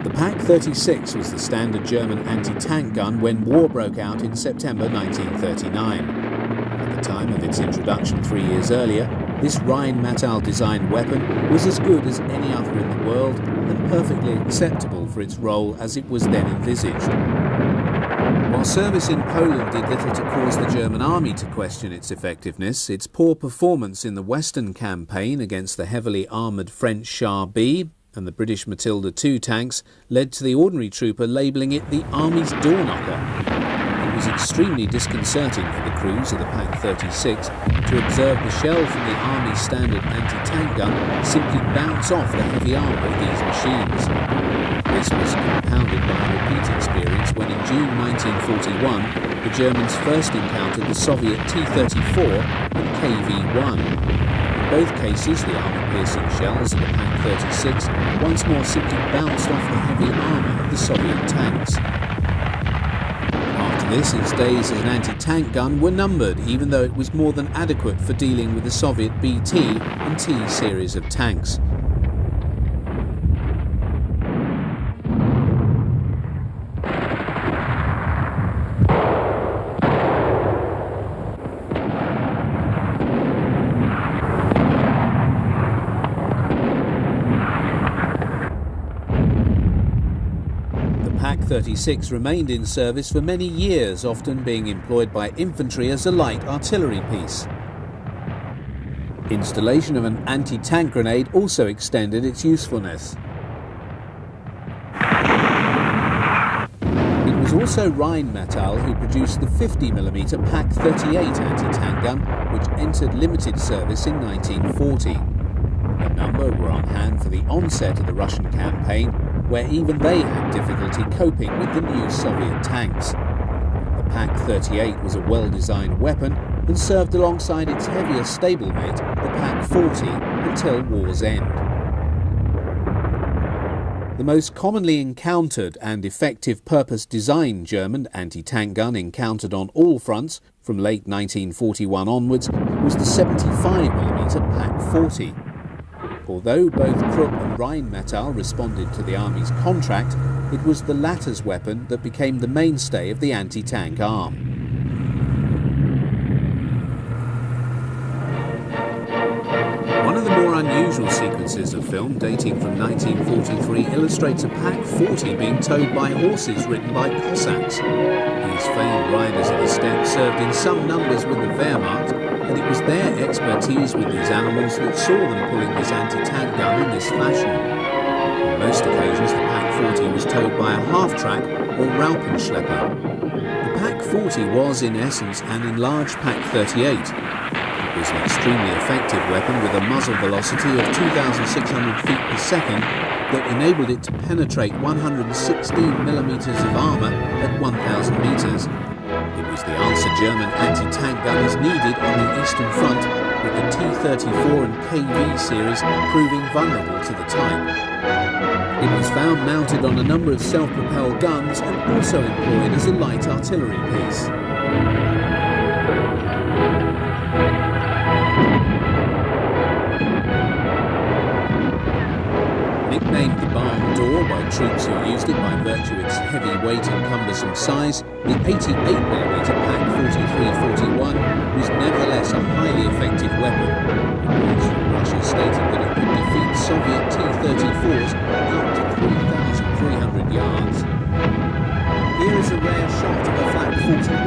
The PaK-36 was the standard German anti-tank gun when war broke out in September 1939. At the time of its introduction 3 years earlier, this Rheinmetall-designed weapon was as good as any other in the world and perfectly acceptable for its role as it was then envisaged. While service in Poland did little to cause the German army to question its effectiveness, its poor performance in the Western campaign against the heavily armoured French Char B and the British Matilda II tanks led to the ordinary trooper labelling it the Army's door knocker. It was extremely disconcerting for the crews of the PaK-36 to observe the shell from the Army's standard anti-tank gun simply bounce off the heavy armour of these machines. This was compounded by a repeat experience when in June 1941 the Germans first encountered the Soviet T-34 and KV-1. In both cases, the armour-piercing shells of the PaK-36 once more simply bounced off the heavy armour of the Soviet tanks. After this, its days as an anti-tank gun were numbered, even though it was more than adequate for dealing with the Soviet BT and T series of tanks. The PaK-36 remained in service for many years, often being employed by infantry as a light artillery piece. Installation of an anti-tank grenade also extended its usefulness. It was also Rheinmetall who produced the 50mm PaK-38 anti-tank gun, which entered limited service in 1940. A number were on hand for the onset of the Russian campaign, where even they had difficulty coping with the new Soviet tanks. The PaK-38 was a well-designed weapon and served alongside its heavier stablemate, the PaK-40, until war's end. The most commonly encountered and effective purpose-designed German anti-tank gun encountered on all fronts from late 1941 onwards was the 75mm PaK-40. Although both Krupp and Rheinmetall responded to the Army's contract, it was the latter's weapon that became the mainstay of the anti-tank arm. One of the more unusual sequences of film, dating from 1943, illustrates a PaK-40 being towed by horses ridden by Cossacks. These famed riders of the steppe served in some numbers with the Wehrmacht, and it was their expertise with these animals that saw them pulling this anti-tank gun in this fashion. On most occasions, the PaK-40 was towed by a half-track or Raupenschlepper. The PaK-40 was, in essence, an enlarged PaK-38. It was an extremely effective weapon with a muzzle velocity of 2,600 feet per second that enabled it to penetrate 116mm of armour at 1,000 metres. It was the answer German anti-tank gunners needed on the Eastern Front, with the T-34 and KV series proving vulnerable to the type. It was found mounted on a number of self-propelled guns and also employed as a light artillery piece. Nicknamed the barn door by troops who used it by virtue of its heavy weight and cumbersome size, the 88mm PaK-43-41 was nevertheless a highly effective weapon. Russia stated that it could defeat Soviet T-34s out to 3,300 yards. Here is a rare shot of a PaK-40